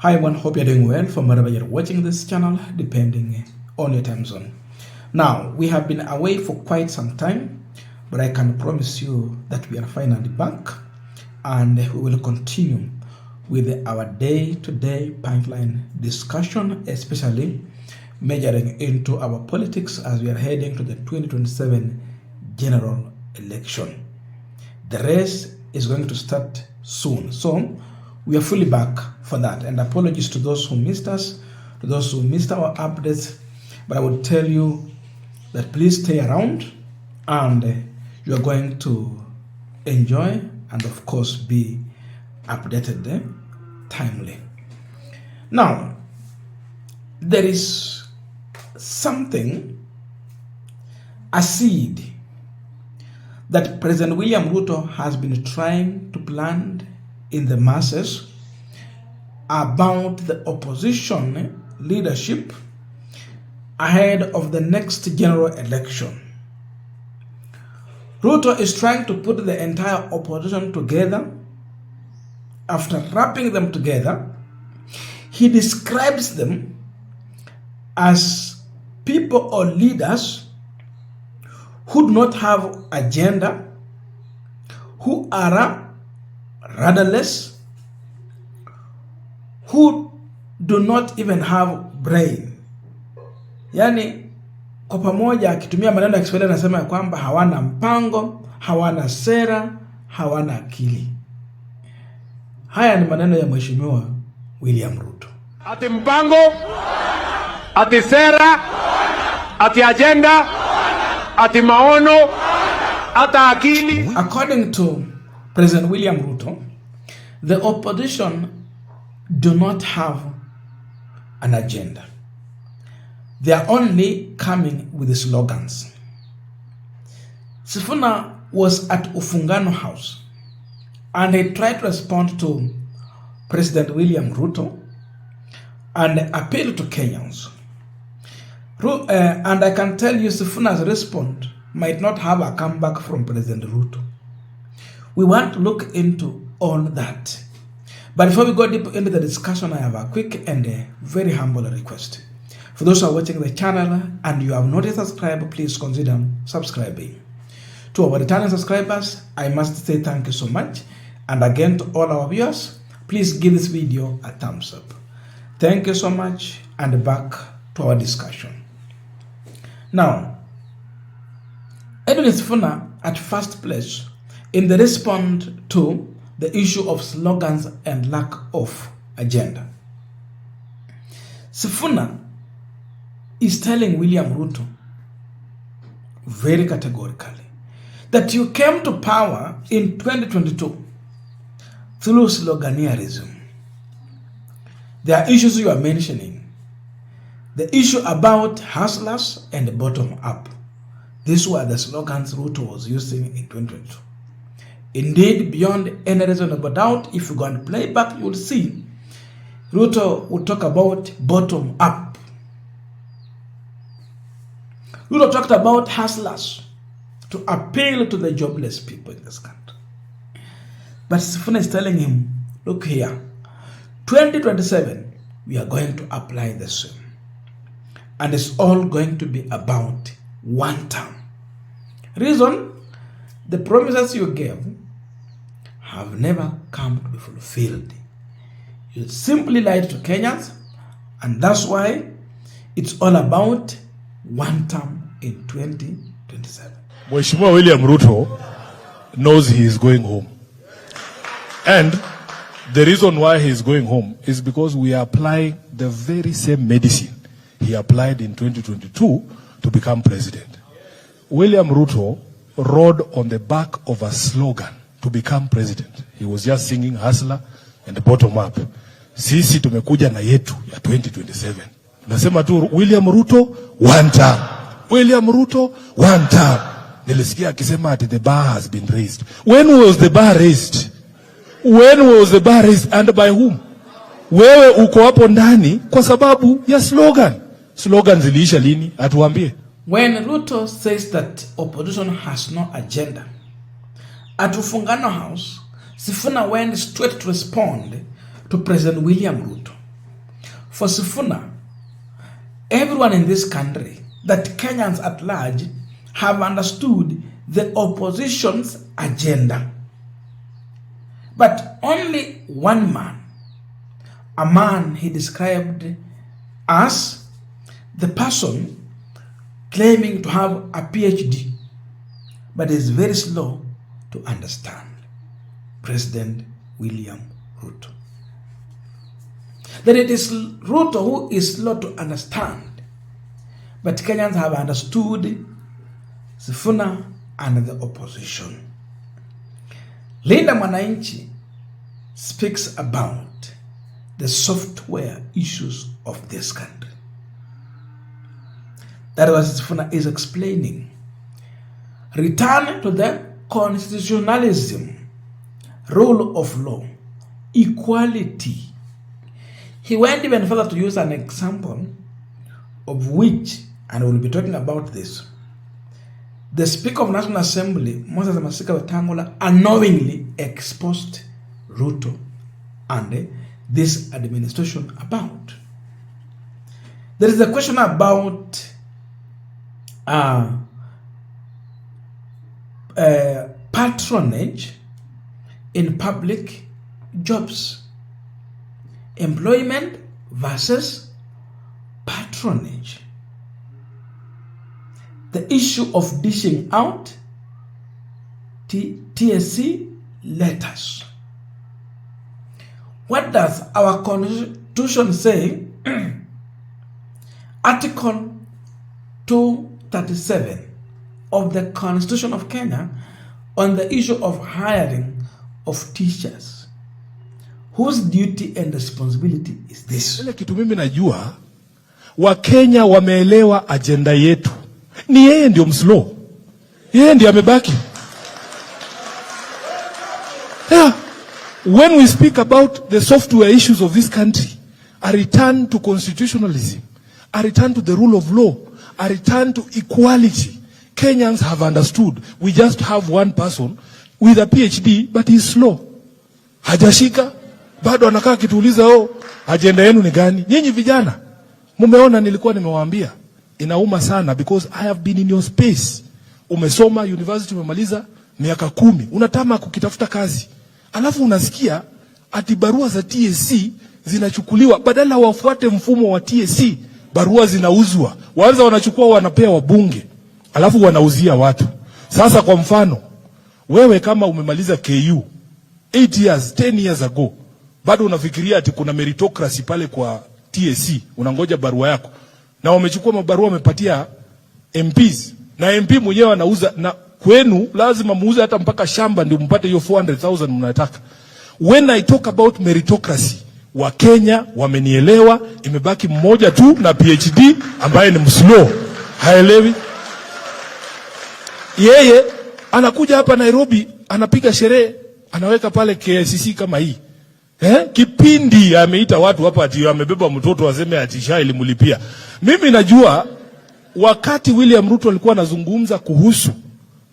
Hi everyone, hope you're doing well from wherever you're watching this channel, depending on your time zone. Now, we have been away for quite some time, but I can promise you that we are finally back and we will continue with our day-to-day pipeline discussion, especially measuring into our politics as we are heading to the 2027 general election. The race is going to start soon. So, we are fully back for that, and apologies to those who missed us, to those who missed our updates, but I will tell you that please stay around and you are going to enjoy and of course be updated timely. Now, there is something, a seed that President William Ruto has been trying to plant in the masses about the opposition leadership ahead of the next general election. Ruto is trying to put the entire opposition together. After wrapping them together, he describes them as people or leaders who do not have agenda, who are rudderless, who do not even have brain. Yani, kwa pamoja akitumia maneno ya Kiswahili anasema ya kwamba hawana mpango, hawana sera, hawana akili. Haya ni maneno ya Mheshimiwa William Ruto. Ati mpango, ati sera, ati agenda, ati maono, ata akili. According to President William Ruto, the opposition do not have an agenda. They are only coming with the slogans. Sifuna was at Ufungamano house and he tried to respond to President William Ruto and appeal to Kenyans. And I can tell you Sifuna's response might not have a comeback from President Ruto. We want to look into all that. But before we go deep into the discussion, I have a quick and a very humble request. For those who are watching the channel and you have not yet subscribed, please consider subscribing. To our returning subscribers, I must say thank you so much. And again to all our viewers, please give this video a thumbs up. Thank you so much, and back to our discussion. Now, Edwin Sifuna at first place in the response to the issue of slogans and lack of agenda. Sifuna is telling William Ruto very categorically that you came to power in 2022 through sloganeerism. There are issues you are mentioning. The issue about hustlers and bottom up. These were the slogans Ruto was using in 2022. Indeed, beyond any reasonable doubt, if you go and play back, you will see Ruto would talk about bottom up. Ruto talked about hustlers to appeal to the jobless people in this country. But Sifuna is telling him, look here, 2027, we are going to apply the same. And it's all going to be about one term. Reason, the promises you gave have never come to be fulfilled. You simply lied to Kenyans, and that's why it's all about one term in 2027. Mheshimiwa William Ruto knows he is going home. And the reason why he is going home is because we apply the very same medicine he applied in 2022 to become president. William Ruto rode on the back of a slogan to become president. He was just singing hustler and bottom up. Sisi tumekuja na yetu ya 2027. Nasema tu William Ruto one term. William Ruto one term. Nilisikia akisema ati the bar has been raised. When was the bar raised? When was the bar raised and by whom? Wewe uko hapo ndani kwa sababu ya slogan. Slogan ziliisha lini? Atuambie. When Ruto says that opposition has no agenda, at Ufungamano house, Sifuna went straight to respond to President William Ruto. for Sifuna, everyone in this country, that Kenyans at large have understood the opposition's agenda. But only one man, a man he described as the person claiming to have a PhD, but is very slow to understand, President William Ruto. That it is Ruto who is slow to understand, but Kenyans have understood Sifuna and the opposition. Linda Mwananchi speaks about the software issues of this country. That was Sifuna is explaining. Return to the constitutionalism, rule of law, equality. He went even further to use an example of which, and we'll be talking about this, the Speaker of National Assembly, Moses Masika Wetangula, unknowingly exposed Ruto and this administration about. There is a question about patronage in public jobs. Employment versus patronage. The issue of dishing out TSC letters. What does our constitution say? Article 237 of the Constitution of Kenya on the issue of hiring of teachers. Whose duty and responsibility is this? Ile kitu mimi najua Wakenya wameelewa agenda yetu. Ni yeye ndio mslow. Yeye ndio amebaki. Yeah. When we speak about the software issues of this country, a return to constitutionalism, a return to the rule of law, a return to equality, Kenyans have understood. We just have one person with a PhD, but he's slow. Hajashika, bado anakaa kituuliza, agenda yenu ni gani? Nyinyi vijana, mumeona nilikuwa nimewaambia. Inauma sana because I have been in your space. Umesoma university, umemaliza miaka 10. Unatama kukitafuta kazi. Alafu unasikia ati barua za TSC zinachukuliwa, badala wafuate mfumo wa TSC, barua zinauzwa. Waanza wanachukua wanapea wabunge, alafu wanauzia watu. Sasa kwa mfano, wewe kama umemaliza KU 8 years, 10 years ago, bado unafikiria ati kuna meritocracy pale kwa TSC, unangoja barua yako. Na wamechukua mabarua wamepatia MPs, na MP mwenyewe anauza, na kwenu lazima muuze hata mpaka shamba ndio mpate hiyo 400,000 mnataka. When I talk about meritocracy, wa Kenya wamenielewa, imebaki mmoja tu na PhD ambaye ni mslow, haelewi. Yeye anakuja hapa Nairobi, anapiga sherehe, anaweka pale KCC kama hii. Kipindi ameita watu hapa ati amebeba mtoto waseme ati sha ilimulipia. Mimi najua wakati William Ruto alikuwa anazungumza kuhusu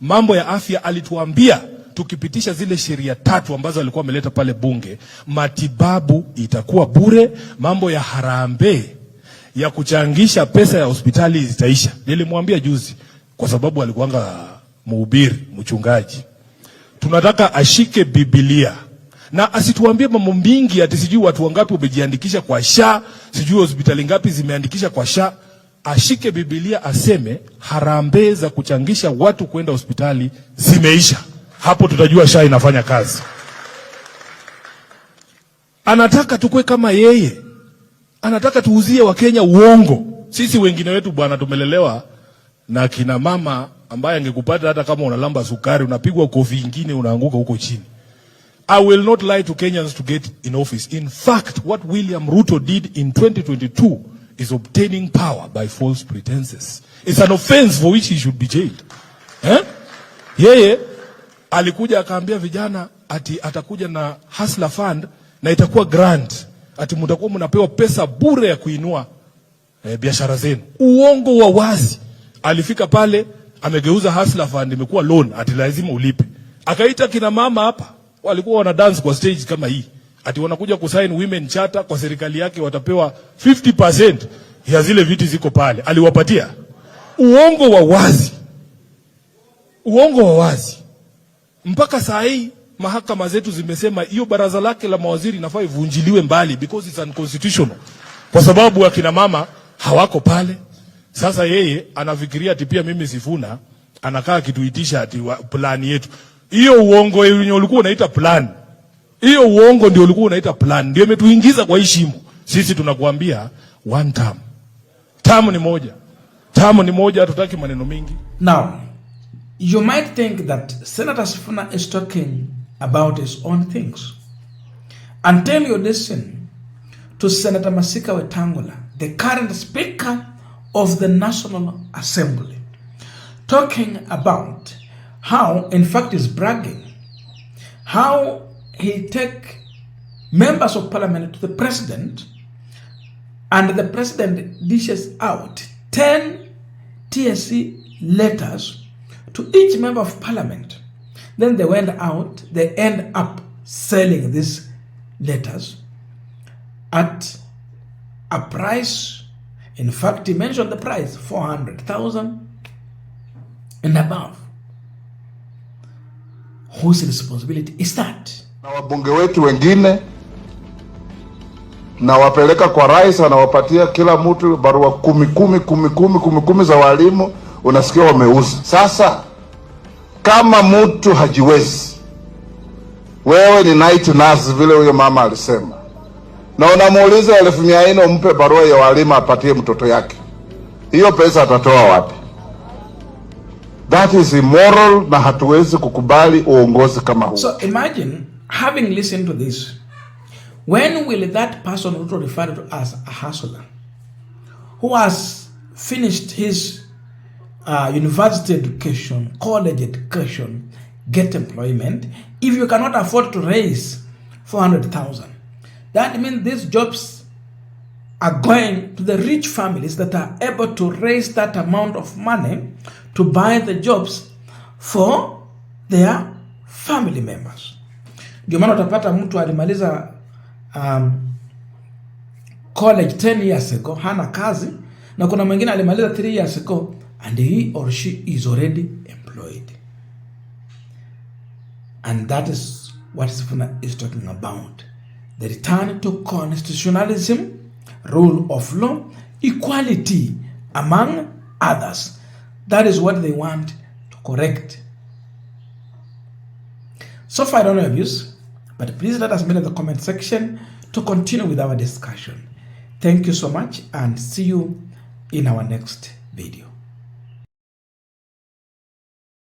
mambo ya afya, alituambia tukipitisha zile sheria 3 ambazo alikuwa ameleta pale bunge, matibabu itakuwa bure, mambo ya harambee ya kuchangisha pesa ya hospitali zitaisha. Nilimwambia juzi kwa sababu alikuanga mhubiri, mchungaji. Tunataka ashike Biblia na asituambie mambo mingi ati sijui watu wangapi wamejiandikisha kwa SHA, sijui hospitali ngapi zimeandikisha kwa SHA. Ashike Biblia aseme harambee za kuchangisha watu kwenda hospitali zimeisha. Hapo tutajua SHA inafanya kazi. Anataka tukue kama yeye. Anataka tuuzie Wakenya uongo. Sisi wengine wetu bwana tumelelewa na kina mama ambaye angekupata hata kama unalamba sukari unapigwa kofi nyingine unaanguka huko chini. I will not lie to Kenyans to get in office. In fact, what William Ruto did in 2022 is obtaining power by false pretenses. It's an offense for which he should be jailed. Yeye alikuja akaambia vijana ati atakuja na Hustler Fund na itakuwa grant. Ati mtakuwa mnapewa pesa bure ya kuinua biashara zenu. Uongo wa wazi. Alifika pale amegeuza Hustler Fund imekuwa loan, ati lazima ulipe. Akaita kina mama hapa walikuwa wana dance kwa stage kama hii. ati wanakuja kusign women charter kwa serikali yake, watapewa 50% ya zile viti ziko pale. Aliwapatia? Uongo wa wazi. Uongo wa wazi. Mpaka saa hii mahakama zetu zimesema hiyo baraza lake la mawaziri inafaa ivunjiliwe mbali because it's unconstitutional. Kwa sababu akina mama hawako pale. Sasa yeye anafikiria ati pia mimi Sifuna anakaa kituitisha ati plan yetu. Hiyo uongo yenye ulikuwa unaita plan. Hiyo uongo ndio ulikuwa unaita plan. Ndio imetuingiza kwa hii shimo. Sisi tunakuambia one term. Term ni moja. Term ni moja, hatutaki maneno mingi. Now, you might think that Senator Sifuna is talking about his own things until you listen to Senator Masika Wetangula, the current Speaker of the National Assembly, talking about how, in fact, he's bragging, how he take members of parliament to the president and the president dishes out 10 TSC letters to each member of parliament. Then they went out, they end up selling these letters at a price, in fact he mentioned the price, 400,000 and above. Whose responsibility is that? Na wabunge wetu wengine na wapeleka kwa rais, anawapatia kila mtu barua kumi za walimu, unasikia wameuza. Sasa kama mtu hajiwezi, wewe ni night nurse vile huyo mama alisema, na unamuuliza 1400 umpe barua ya walimu apatie mtoto yake, hiyo pesa atatoa wapi? That is immoral na hatuwezi kukubali uongozi kama huu. So imagine having listened to this, when will that person Ruto referred to as a hustler, who has finished his university education, college education, get employment, if you cannot afford to raise 400,000? That means these jobs are going to the rich families that are able to raise that amount of money to buy the jobs for their family members. Ndio maana utapata mtu alimaliza college 10 years ago, hana kazi, na kuna mwingine alimaliza 3 years ago and he or she is already employed. And that is what Sifuna is talking about. The return to constitutionalism, rule of law, equality among others. That is what they want to correct. So far, I don't know your views, but please let us know in the comment section to continue with our discussion. Thank you so much and see you in our next video.